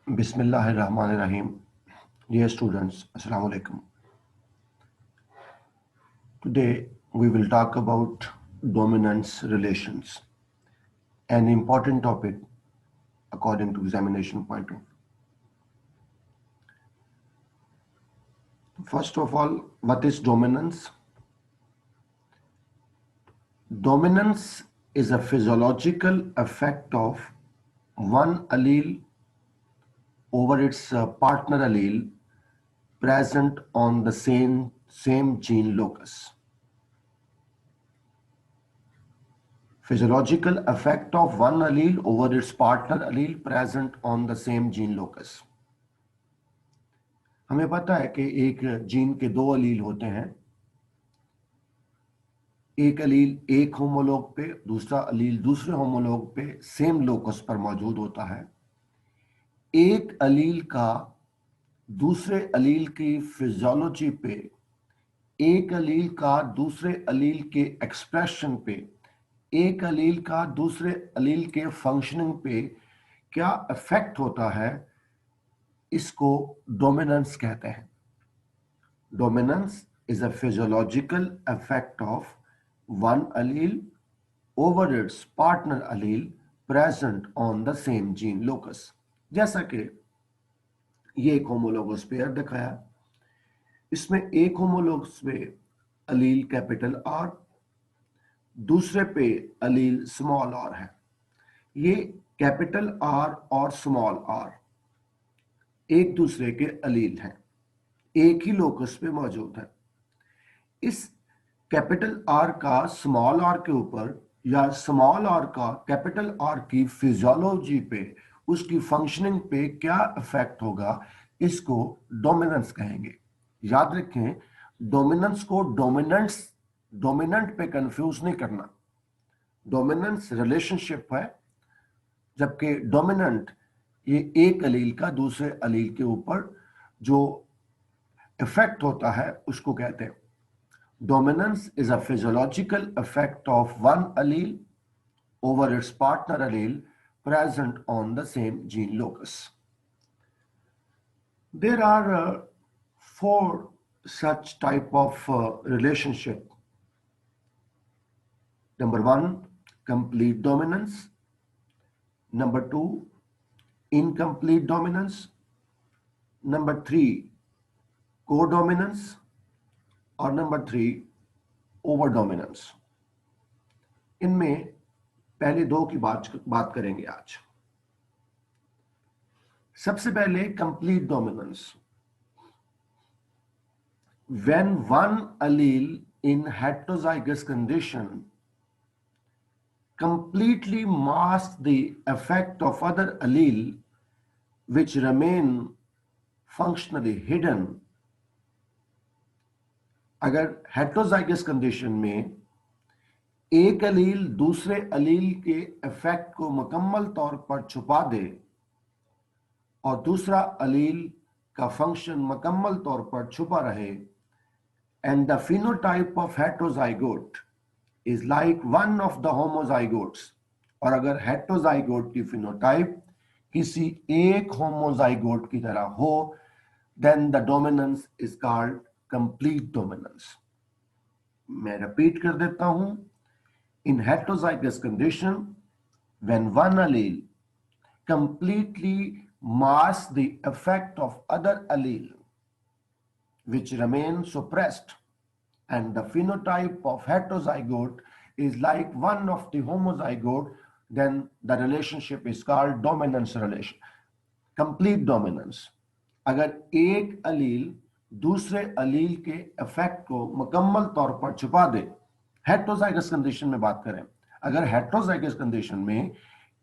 Bismillahirrahmanirrahim. Dear students, Assalamu alaikum. Today we will talk about dominance relations, an important topic according to examination point of view. First of all, what is dominance? Dominance is a physiological effect of one allele over its partner allele present on the same gene locus. Physiological effect of one allele over its partner allele present on the same gene locus. हमें पता है कि एक gene के दो अलील होते हैं, एक अलील एक होमोलॉग पे, दूसरा अलील दूसरे होमोलॉग पे सेम लोकस पर मौजूद होता है. एक अलील का दूसरे अलील की फिजियोलॉजी पे, एक अलील का दूसरे अलील के एक्सप्रेशन पे, एक अलील का दूसरे अलील के फंक्शनिंग पे क्या इफेक्ट होता है, इसको डोमिनेंस कहते हैं. Dominance is a physiological effect of one allele over its partner allele present on the same gene locus. जैसा कि ये एक होमोलोगस पेयर दिखाया, इसमें एक होमोलोगस पे अलील कैपिटल आर, दूसरे पे अलील स्मॉल आर है. ये कैपिटल आर और स्मॉल आर एक दूसरे के अलील हैं, एक ही लोकस पे मौजूद है. इस कैपिटल आर का स्मॉल आर के ऊपर या स्मॉल आर का कैपिटल आर की फिजियोलॉजी पे, उसकी फंक्शनिंग पे क्या इफेक्ट होगा, इसको डोमिनेंस कहेंगे. याद रखें, डोमिनेंस को डोमिनेंट पे कंफ्यूज नहीं करना. डोमिनेंस रिलेशनशिप है, जबकि डोमिनेंट ये एक अलील का दूसरे अलील के ऊपर जो इफेक्ट होता है उसको कहते हैं. Dominance is a physiological effect of one allele over its partner allele present on the same gene locus. There are four such type of relationship. Number one, complete dominance. Number two, incomplete dominance. Number three, codominance. और number 3 over dominance. इनमें पहले दो की बात करेंगे आज. सबसे पहले complete dominance. When one allele in heterozygous condition completely mask the effect of other allele which remain functionally hidden. अगर हेटेरोजाइगस कंडीशन में एक अलील दूसरे अलील के इफेक्ट को मुकम्मल तौर पर छुपा दे और दूसरा अलील का फंक्शन मुकम्मल तौर पर छुपा रहे, and the phenotype of heterozygote is like one of the homozygotes, और अगर हेटेरोजाइगोट की फिनोटाइप किसी एक होमोजाइगोट की तरह हो, then the dominance is called complete dominance. मैं रिपीट कर देता हूं. In heterozygous condition, when one allele completely masks the effect of other allele which remain suppressed, and the phenotype of heterozygote is like one of the homozygote, then the relationship is called dominance relation. Complete dominance. अगर एक अलील दूसरे अलील के effect को मुकम्मल तौर पर छुपा दे, heterozygous condition में बात करें, अगर हेटेरोजाइगस कंडीशन में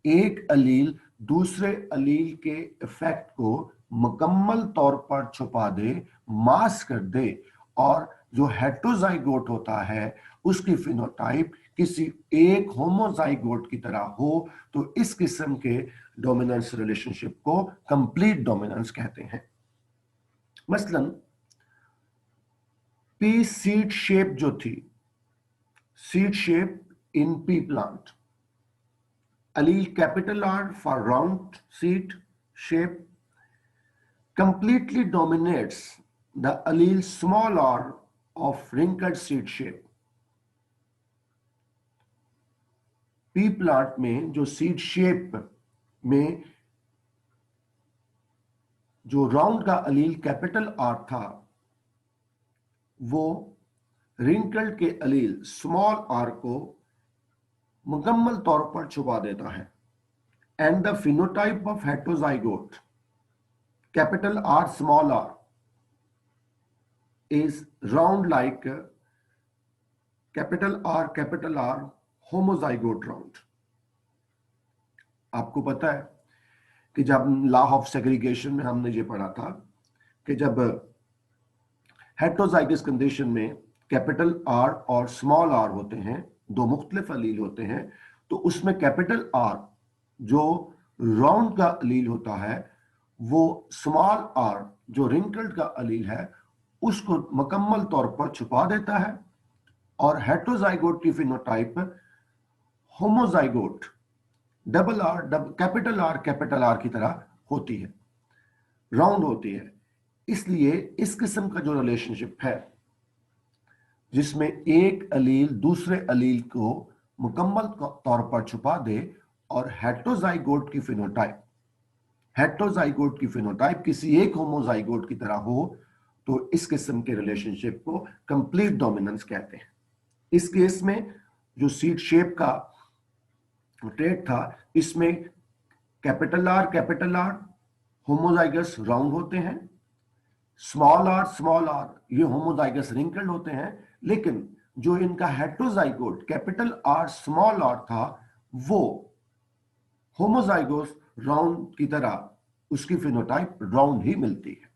एक अलील दूसरे अलील के इफेक्ट को मुकम्मल तौर पर छुपा दे, मास्क कर दे, और जो हेटेरोजाइगोट होता है उसकी फिनोटाइप किसी एक होमोजाइगोट की तरह हो, तो इस किस्म के डोमिनेंस रिलेशनशिप को कंप्लीट डोमिनेंस कहते हैं. मसलन पी सीड शेप जो थी, seed shape in P plant, allele capital R for round seed shape, completely dominates the allele small r of wrinkled seed shape. P plant में जो seed shape में जो round का अलील कैपिटल आर था, वो wrinkled के अलील स्मॉल आर को मुकम्मल तौर पर छुपा देता है. And the phenotype of heterozygote capital R small R is round like capital R homozygote round. आपको पता है कि जब लॉ ऑफ सेग्रीगेशन में हमने ये पढ़ा था कि जब हेटेरोजाइगस कंडीशन में कैपिटल आर और स्मॉल आर होते हैं, दो मुख्तलिफ अलील होते हैं, तो उसमें कैपिटल आर जो राउंड का अलील होता है, वो स्मॉल आर जो रिंकल्ड का अलील है उसको मुकम्मल तौर पर छुपा देता है. और हेटेरोजाइगोट की phenotype homozygote double R capital R की तरह होती है, राउंड होती है. इसलिए इस किस्म का जो रिलेशनशिप है जिसमें एक अलील दूसरे अलील को मुकम्मल तौर पर छुपा दे और हेटेरोजाइगोट की फिनोटाइप किसी एक होमोजाइगोट की तरह हो, तो इस किस्म के रिलेशनशिप को कंप्लीट डोमिनेंस कहते हैं. इस केस में जो सीड शेप का ट्रेट था, इसमें कैपिटल आर होमोजाइगस राउंड होते हैं, स्मॉल आर ये होमोजाइगस रिंकल्ड होते हैं. लेकिन जो इनका हेटेरोजाइगोट कैपिटल आर स्मॉल आर था, वो होमोजाइगोस राउंड की तरह उसकी फिनोटाइप राउंड ही मिलती है.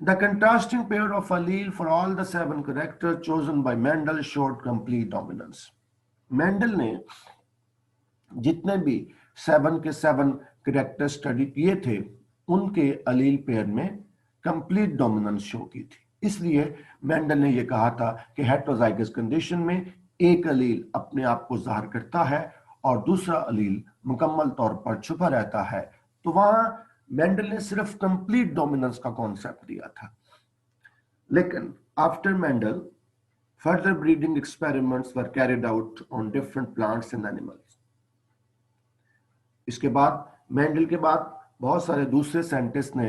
The contrasting pair of allele for all the 7 characters chosen by Mendel showed complete dominance. Mendel ने जितने भी 7 के 7 कैरेक्टर स्टडी किए थे, उनके अलील पेयर में कंप्लीट डोमिनेंस शो की थी. इसलिए मेंडल ने यह कहा था कि हेटेरोजाइगस कंडीशन में एक अलील अपने आप को जाहिर करता है और दूसरा अलील मुकम्मल तौर पर छुपा रहता है. तो वहां मेंडल ने सिर्फ कंप्लीट डोमिनेंस का कॉन्सेप्ट दिया था. लेकिन after Mendel further breeding experiments were carried out on different plants and animals. इसके बाद मेंडल के बाद बहुत सारे दूसरे साइंटिस्ट ने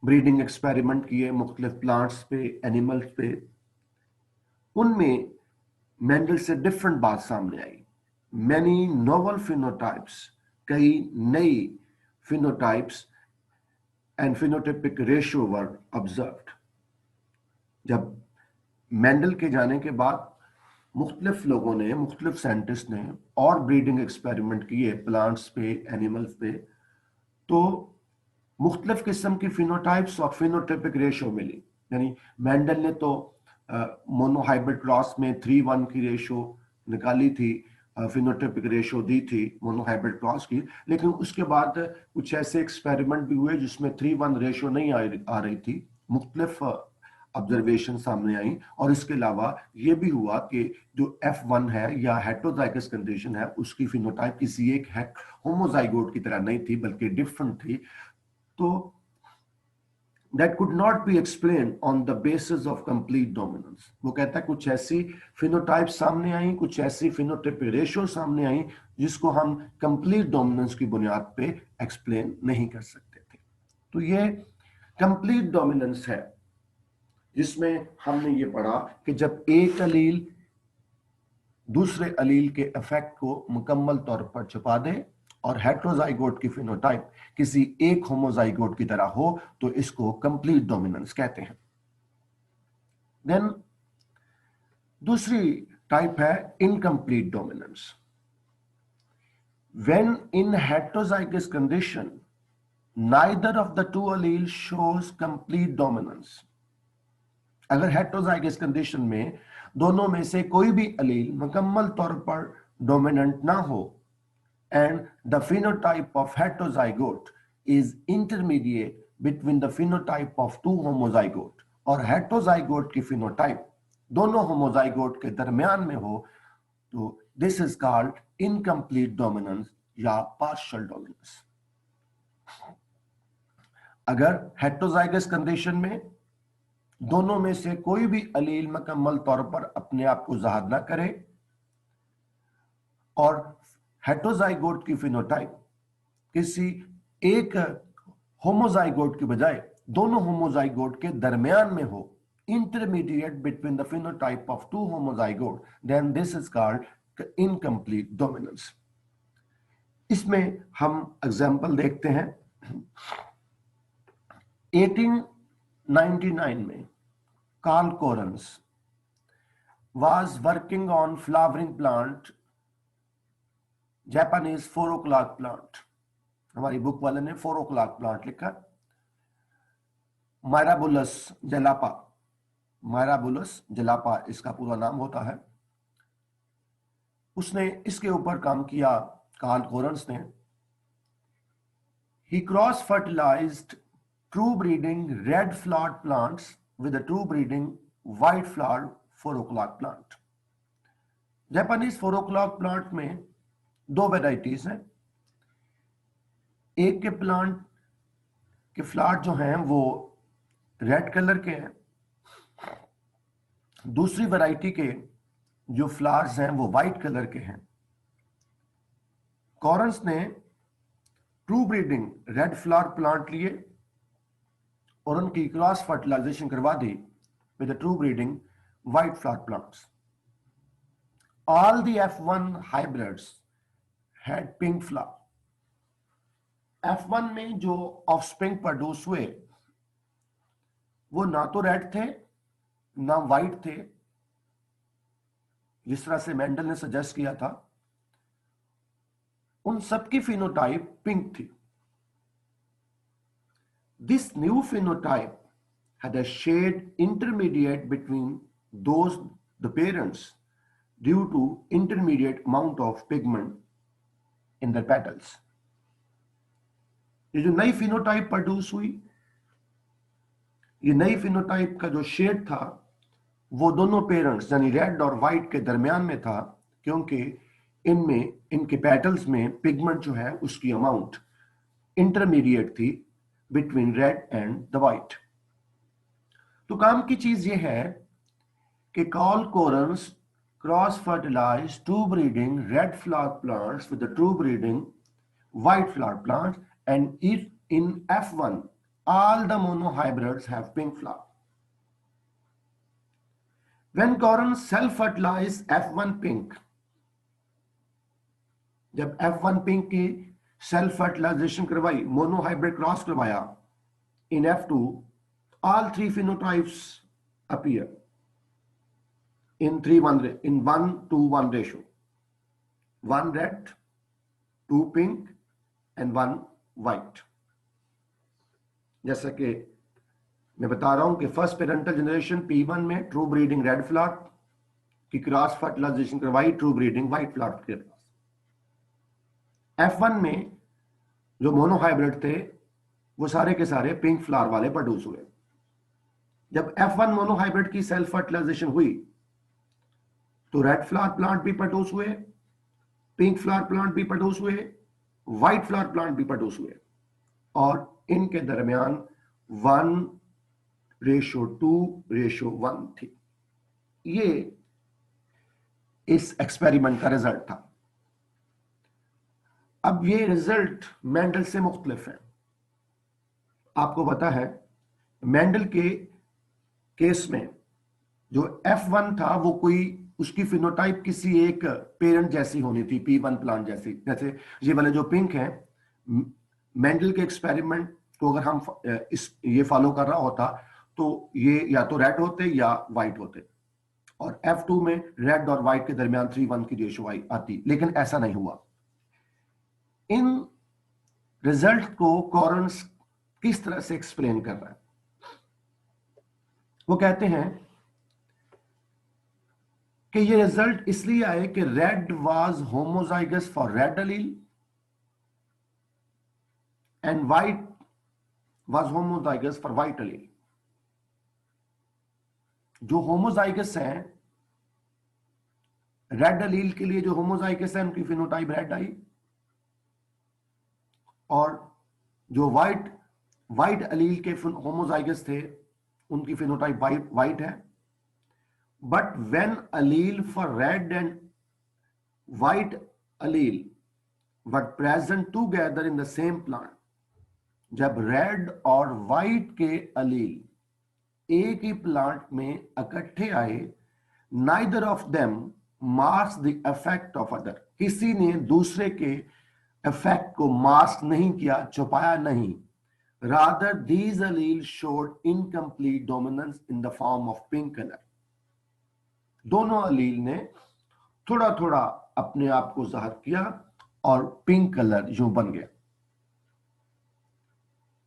ब्रीडिंग एक्सपेरिमेंट किए मुख्तलिफ प्लांट्स पे, एनिमल्स पे. उनमें मेंडल से डिफरेंट बात सामने आई. मैनी नोवल फिनोटाइप्स, कई नई phenotypes and phenotypic ratio were observed. जब मेंडल के जाने के बाद मुख्तलिफ लोगों ने, मुख्तलिफ साइंटिस्ट ने और ब्रीडिंग एक्सपेरिमेंट किए प्लांट्स पे, एनिमल्स पे, तो मुख्तलिफ किस्म की फिनोटाइप्स और फिनोटाइपिक रेशियो मिली. यानी मेंडल ने तो मोनोहाइब्रिड क्रॉस में 3:1 की रेशियो निकाली थी, फिनोटाइपिक रेशियो दी थी मोनोहाइब्रिड क्रॉस की. लेकिन उसके बाद कुछ ऐसे एक्सपेरिमेंट भी हुए जिसमें 3:1 रेशियो नहीं आ रही थी. मुख्तलिफ ऑब्जर्वेशन सामने आई. और इसके अलावा ये भी हुआ कि जो F1 है या हेटेरोजाइगस कंडीशन है, उसकी फिनोटाइप किसी एक होमोजाइगोट की तरह नहीं थी बल्कि डिफरेंट थी. तो that could not be explained on the basis of complete dominance. वो कहता है कुछ ऐसी फिनोटाइप सामने आई, कुछ ऐसी फिनोटाइपिक रेशियो सामने आई जिसको हम कंप्लीट डोमिनेंस की बुनियाद पे एक्सप्लेन नहीं कर सकते थे. तो ये कंप्लीट डोमिनेंस है जिसमें हमने ये पढ़ा कि जब एक अलील दूसरे अलील के इफेक्ट को मुकम्मल तौर पर छुपा दे और हेटेरोजाइगोट की फिनोटाइप किसी एक होमोजाइगोट की तरह हो, तो इसको कंप्लीट डोमिनेंस कहते हैं. देन दूसरी टाइप है incomplete dominance. When in heterozygous condition neither of the two allele shows complete dominance. अगर हेटेरोजाइगस कंडीशन में दोनों में से कोई भी अलील मुकम्मल तौर पर डोमिनेंट ना हो, and the phenotype of heterozygote is intermediate between the phenotype of two homozygote, और heterozygote की phenotype दोनों homozygote के दरमियान में हो, तो this is called incomplete dominance या partial dominance. अगर हेटेरोजाइगस कंडीशन में दोनों में से कोई भी अलील मुकम्मल तौर पर अपने आप को जाहिर ना करे और हेटेरोजाइगोट की फिनोटाइप किसी एक होमोजाइगोट की बजाय दोनों होमोजाइगोट के दरमियान में हो, intermediate between the phenotype of two homozygote, then this is called incomplete dominance. इसमें हम एग्जाम्पल देखते हैं। 1899 में Karl कोरन्स was working on flowering plant, Japanese 4 o'clock plant। हमारी बुक वाले ने 4 o'clock plant लिखा। मायराबुलस जलापा, मायराबुलस जलापा इसका पूरा नाम होता है। उसने इसके ऊपर काम किया कार्ल कोरन्स ने। He cross fertilized true breeding red flowered plants with a true breeding white flowered 4 o'clock plant। Japanese 4 o'clock plant में दो वेराइटीज हैं। एक के प्लांट के फ्लावर जो हैं वो रेड कलर के हैं, दूसरी वैरायटी के जो फ्लावर्स हैं वो व्हाइट कलर के हैं। कोरन्स ने true breeding red flower plant लिए और उनकी क्रॉस फर्टिलाइजेशन करवा दी with true breeding white flower plants. All the F1 hybrids had pink flower। F1 में जो ऑफस्प्रिंग प्रोड्यूस हुए वो ना तो रेड थे ना व्हाइट थे, जिस तरह से मेंडल ने सजेस्ट किया था। उन सबकी फिनोटाइप पिंक थी। This new phenotype had a shade intermediate between those the parents due to intermediate amount of pigment in their petals। ये जो नई फिनोटाइप प्रोड्यूस हुई, ये नई फिनोटाइप का जो शेड था वो दोनों पेरेंट्स यानी रेड और व्हाइट के दरमियान में था, क्योंकि इनमें इनके पेटल्स में पिगमेंट जो है उसकी अमाउंट इंटरमीडिएट थी between red and the white. तो काम की चीज ये है कि Carl Correns cross fertilize true breeding red flower plants with the true breeding white flower plants, and in F1 all the monohybrids have pink flower। When Coron self-fertilized F1 pink, जब F1 pink की self fertilisation करवाई, monohybrid cross करवाया, in F2 all three phenotypes appear in 1:1 ratio, 1 red, 2 pink and 1 white। जैसा कि मैं बता रहा हूं कि फर्स्ट पेरेंटल जनरेशन P1 में ट्रू ब्रीडिंग रेड फ्लावर की क्रॉस फर्टिलाइजेशन करवाई, ट्रू ब्रीडिंग व्हाइट फ्लावर के पास। F1 में जो मोनोहाइब्रिड थे वो सारे के सारे पिंक फ्लावर वाले प्रोड्यूस हुए। जब F1 मोनोहाइब्रिड की सेल्फ फर्टिलाइजेशन हुई तो रेड फ्लावर प्लांट भी प्रोड्यूस हुए, पिंक फ्लावर प्लांट भी प्रोड्यूस हुए, व्हाइट फ्लावर प्लांट भी प्रोड्यूस हुए, और इनके दरमियान 1:2:1 थी। ये इस एक्सपेरिमेंट का रिजल्ट था। अब ये रिजल्ट मेंडल से मुख्तलिफ है। आपको पता है मेंडल के केस में जो F1 था वो कोई उसकी फिनोटाइप किसी एक पेरेंट जैसी होनी थी, P1 प्लांट जैसी। जैसे ये वाले जो पिंक हैं, मेंडल के एक्सपेरिमेंट को अगर हम ये फॉलो कर रहा होता तो ये या तो रेड होते या व्हाइट होते, और F2 में रेड और व्हाइट के दरमियान 3:1 की रेशियो आती, लेकिन ऐसा नहीं हुआ। इन रिजल्ट को कोरन्स किस तरह से एक्सप्लेन कर रहा है? वो कहते हैं कि ये रिजल्ट इसलिए आए कि red was homozygous for red allele and white was homozygous for white allele. जो होमोजाइगस हैं, रेड एलील के लिए जो होमोजाइगस है उनकी फिनोटाइप रेड आई, और जो वाइट अलील के होमोजाइगस थे उनकी फिनोटाइप वाइट है, but when allele for red and white allele were present together in the same plant, जब रेड और वाइट के अलील एक ही प्लांट में इकट्ठे आए, neither of them mask the effect of other, किसी ने दूसरे के इफेक्ट को मास्क नहीं किया, छुपाया नहीं, rather these alleles showed incomplete dominance in the form of pink color. दोनों अलील ने थोड़ा थोड़ा अपने आप को जाहिर किया और पिंक कलर जो बन गया।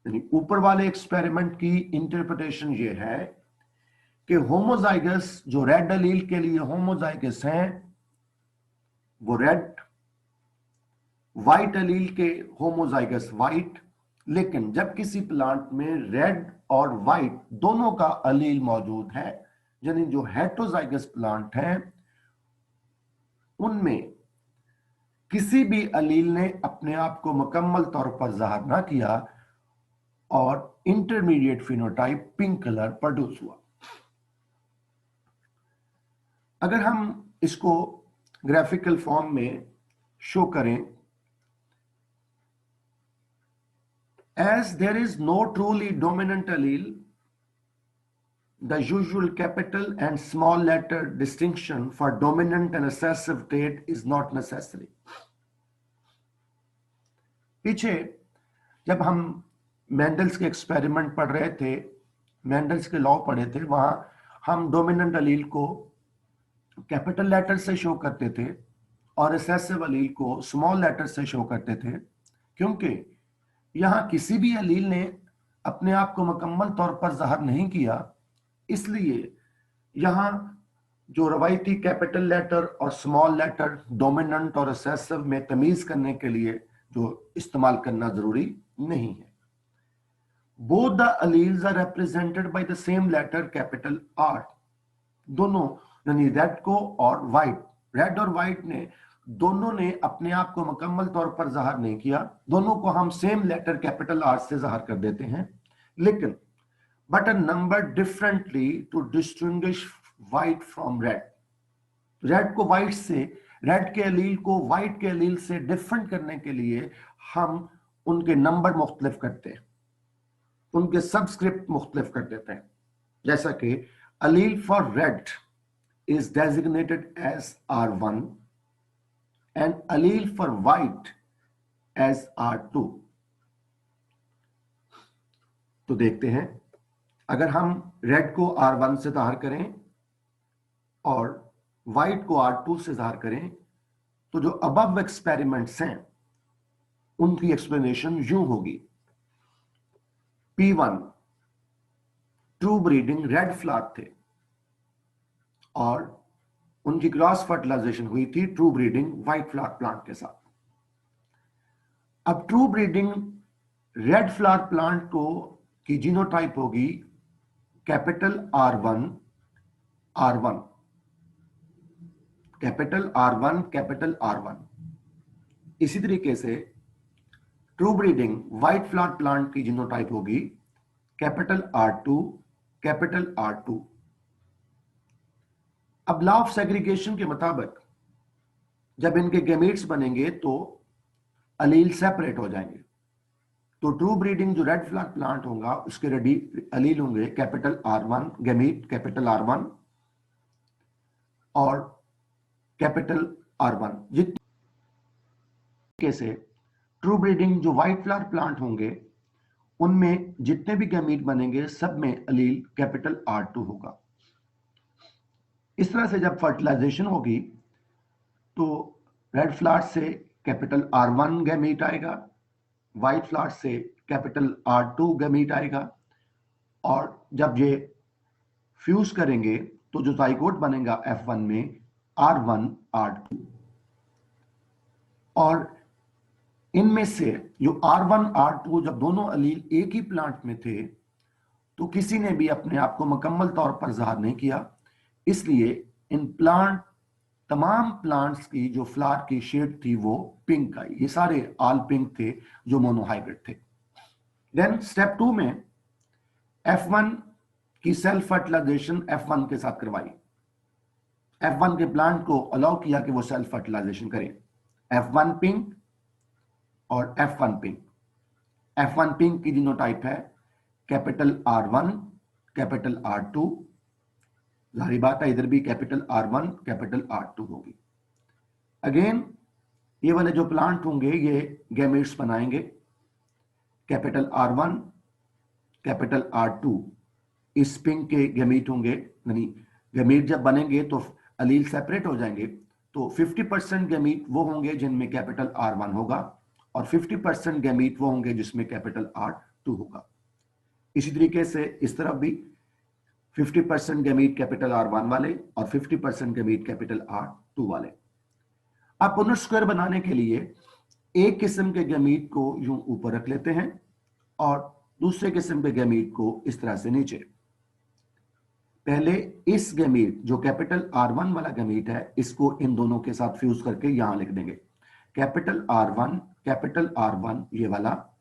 यानी ऊपर वाले एक्सपेरिमेंट की इंटरप्रिटेशन ये है कि होमोजाइगस जो रेड अलील के लिए होमोजाइगस हैं वो रेड, वाइट अलील के होमोजाइगस वाइट, लेकिन जब किसी प्लांट में रेड और वाइट दोनों का अलील मौजूद है, यानी जो हेटेरोजाइगस प्लांट है उनमें किसी भी अलील ने अपने आप को मुकम्मल तौर पर जाहिर ना किया और intermediate phenotype pink colour produce हुआ। अगर हम इसको ग्राफिकल फॉर्म में शो करें, as there is no truly dominant allele, the usual capital and small letter distinction for dominant and recessive trait is not necessary. पीछे जब हम मेंडल्स के एक्सपेरिमेंट पढ़ रहे थे, मेंडल्स के लॉ पढ़े थे, वहां हम डोमिनेंट अलील को कैपिटल लेटर से शो करते थे और रिसेसिव अलील को स्मॉल लेटर से शो करते थे, क्योंकि यहां किसी भी अलील ने अपने आप को मुकम्मल तौर पर जाहिर नहीं किया, इसलिए यहां जो रवायती कैपिटल लेटर और स्मॉल लेटर डोमिनेंट और रिसेसिव में तमीज करने के लिए जो इस्तेमाल करना जरूरी नहीं है। Both the alleles are represented by the same letter capital R. दोनों यानी रेड को और वाइट, रेड और वाइट ने दोनों ने अपने आप को मुकम्मल तौर पर जाहिर नहीं किया, दोनों को हम सेम लेटर कैपिटल आर से जाहिर कर देते हैं, लेकिन but a number differently to distinguish white from red. Red को व्हाइट से, रेड के अलील को व्हाइट के अलील से डिफरेंट करने के लिए हम उनके नंबर मुख्तलिफ करते हैं, उनके सबस्क्रिप्ट मुख्तलिफ कर देते हैं। जैसा कि allele for red is designated as R1 and allele for white as R2। तो देखते हैं, अगर हम रेड को R1 से जाहिर करें और व्हाइट को R2 से जाहिर करें, तो जो अबव एक्सपेरिमेंट्स हैं उनकी एक्सप्लेनेशन यूं होगी। P1 true breeding red flower थे और उनकी क्रॉस फर्टिलाइजेशन हुई थी true breeding white flower plant के साथ। अब true breeding red flower plant को की जीनोटाइप होगी capital R1 R1, capital R1 capital R1। इसी तरीके से true breeding white flower plant की जीनोटाइप होगी कैपिटल R2 कैपिटल R2। अब लॉ ऑफ सेग्रीगेशन के मुताबिक जब इनके गैमीट्स बनेंगे तो अलील सेपरेट हो जाएंगे, तो ट्रू ब्रीडिंग जो रेड फ्लावर प्लांट होगा उसके अलील होंगे capital R1, gamete capital R1 और कैपिटल R1। जितने से ट्रू ब्रीडिंग जो व्हाइट फ्लावर प्लांट होंगे उनमें जितने भी गैमीट बनेंगे सब में अलील कैपिटल R2 होगा। इस तरह से जब फर्टिलाइजेशन होगी तो रेड फ्लावर से कैपिटल R1 गैमीट आएगा, व्हाइट फ्लावर से कैपिटल R2 गैमीट आएगा, और जब ये फ्यूज करेंगे तो जो जाइगोट बनेगा F1 में R1 R2। और इनमें से जो R1 R2 जब दोनों अलील एक ही प्लांट में थे तो किसी ने भी अपने आप को मुकम्मल तौर पर जाहिर नहीं किया, इसलिए इन तमाम प्लांट्स की जो फ्लावर की शेड थी वो पिंक आई। ये सारे ऑल पिंक थे जो मोनोहाइब्रिड थे। देन स्टेप 2 में F1 की सेल्फ फर्टिलाइजेशन F1 के साथ करवाई। F1 के प्लांट को अलाउ किया कि वो सेल्फ फर्टिलाइजेशन करें। F1 पिंक और F1 पिंक। F1 पिंक की जीनोटाइप है कैपिटल R1 कैपिटल R2। जारी बात है इधर भी कैपिटल R1 कैपिटल R2 होगी। अगेन ये वाले जो प्लांट होंगे ये गैमेट्स बनाएंगे। कैपिटल R1 कैपिटल R2 इस पिंक के गैमेट होंगे, यानी गैमेट जब बनेंगे तो अलील सेपरेट हो जाएंगे। तो 50% गैमेट वो होंगे जिनमें कैपिटल R1 होगा और 50% गैमेट वो होंगे जिसमें कैपिटल R2 होगा। इसी तरीके से इस तरफ भी 50% गैमेट कैपिटल R1 वाले और 50% गैमेट कैपिटल R2 वाले। अब पुनः स्क्वायर बनाने के लिए एक किस्म के गैमेट को यूं ऊपर रख लेते हैं और दूसरे किस्म के गैमेट को इस तरह से नीचे। पहले इस गैमेट जो कैपिटल R1 वाला गैमेट है इसको इन दोनों के साथ फ्यूज करके यहां लिख देंगे। कैपिटल R1 ये वाला,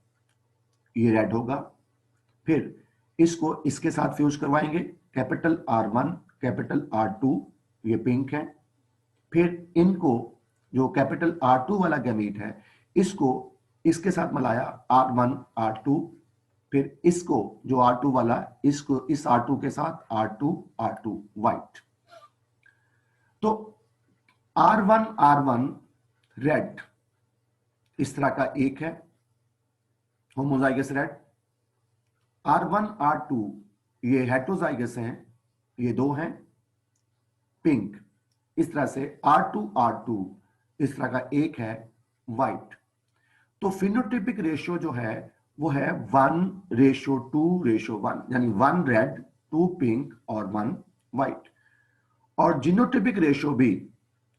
ये रेड होगा। फिर इसको इसके साथ फ्यूज करवाएंगे। कैपिटल R1 कैपिटल R2 ये पिंक है। फिर इनको जो कैपिटल R2 वाला गैमेट है इसको इसके साथ मिलाया R1 R2। फिर इसको जो R2 वाला इसको इस R2 के साथ R2 व्हाइट। तो R1 रेड इस तरह का एक है होमोजाइगस रेड। R1 R2 ये हेटेरोजाइगस हैं, ये दो हैं पिंक। इस तरह से R2 इस तरह का एक है व्हाइट। तो फिनोटाइपिक रेशियो जो है वो है 1:2:1, यानी 1 रेड 2 पिंक और 1 व्हाइट। और जीनोटाइपिक रेशियो भी,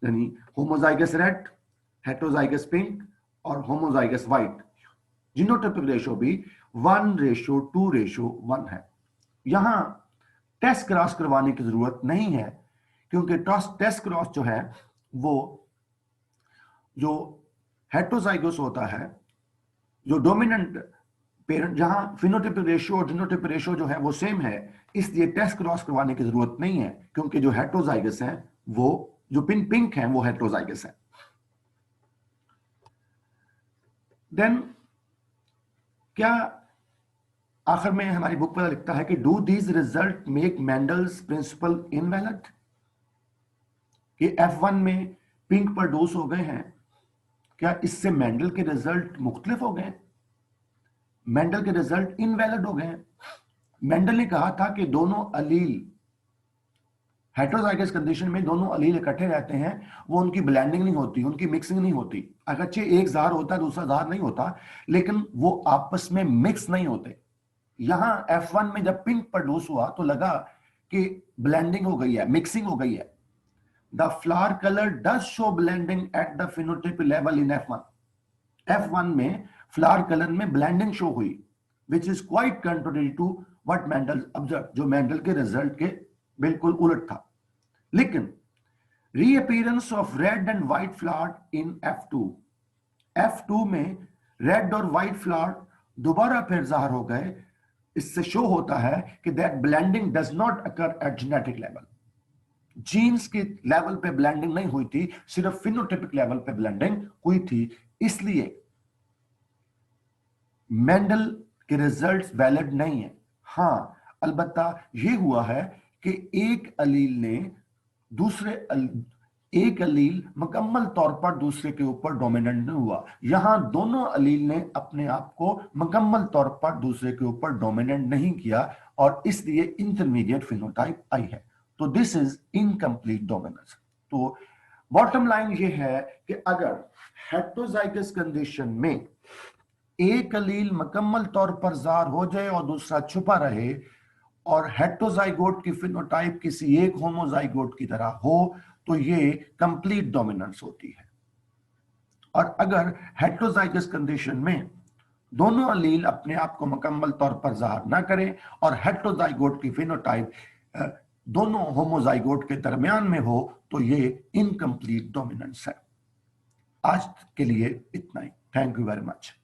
यानी होमोजाइगस रेड हेटेरोजाइगस पिंक और होमोजाइगस व्हाइट, जीनोटाइपिक रेशियो भी 1:2:1 है। यहां टेस्ट क्रॉस करवाने की जरूरत नहीं है क्योंकि टेस्ट क्रॉस जो है वो जो हेटेरोजाइगस होता है, जो डोमिनेंट पेरेंट, जहां फिनोटाइपिक रेशियो और जीनोटाइपिक रेशियो जो है वो सेम है, इसलिए टेस्ट क्रॉस करवाने की जरूरत नहीं है क्योंकि जो हेटेरोजाइगस है वो जो पिंक है वो हेटेरोजाइगस है। देन क्या आखिर में हमारी बुक पर लिखता है कि do these result make Mendel's principle invalid, कि F1 में पिंक पर डोज हो गए हैं, क्या इससे मेंडल के रिजल्ट मुख्तलिफ हो गए? मेंडल के रिजल्ट इनवैलिड हो गए हैं। मेंडल ने कहा था कि दोनों अलील हेटेरोजाइगस कंडीशन में दोनों अलील इकट्ठे रहते हैं, वो उनकी ब्लेंडिंग नहीं होती, उनकी मिक्सिंग नहीं होती। अगरचे एक जार होता है दूसरा जार नहीं होता, लेकिन वो आपस में मिक्स नहीं होते। यहां F1 में जब पिंक पर डोज हुआ तो लगा कि ब्लेंडिंग हो गई है, मिक्सिंग हो गई है। The flower color does show blending at the phenotype level in F1. F1 में फ्लावर कलर में ब्लेंडिंग शो हुई, which is quite contrary to what Mendel observed, जो मेंडल के रिजल्ट के बिल्कुल उलट था। लेकिन reappearance of red and white flower in F2 में रेड और व्हाइट फ्लावर दोबारा फिर जाहिर हो गए। इससे शो होता है कि that blending does not occur at genetic level, genes के लेवल पे ब्लेंडिंग नहीं हुई थी, सिर्फ फिनोटाइपिक लेवल पे ब्लेंडिंग हुई थी। इसलिए मेंडल के रिजल्ट्स वैलिड नहीं है। हां, अलबत्ता यह हुआ है कि एक अलील मुकम्मल तौर पर दूसरे के ऊपर डोमिनेंट नहीं हुआ। यहां दोनों अलील ने अपने आप को मुकम्मल तौर पर दूसरे के ऊपर डोमिनेंट नहीं किया और इसलिए इंटरमीडिएट फिनोटाइप आई है। तो दिस इज इनकम्प्लीट डोमिनेंस। तो बॉटम लाइन ये है कि अगर हेटेरोजाइगस कंडीशन में एक अलील मुकम्मल तौर पर ज़ाहिर हो जाए और दूसरा छुपा रहे और हेटेरोजाइगोट की फिनोटाइप किसी एक होमोजाइगोट की तरह हो तो ये कंप्लीट डोमिनेंस होती है। और अगर हेटेरोजाइगस कंडीशन में दोनों अलील अपने आप को मुकम्मल तौर पर ज़ाहिर ना करें और हेटेरोजाइगोट की फिनोटाइप दोनों होमोजाइगोट के दरमियान में हो तो ये इनकम्प्लीट डोमिनेंस है। आज के लिए इतना ही। Thank you very much.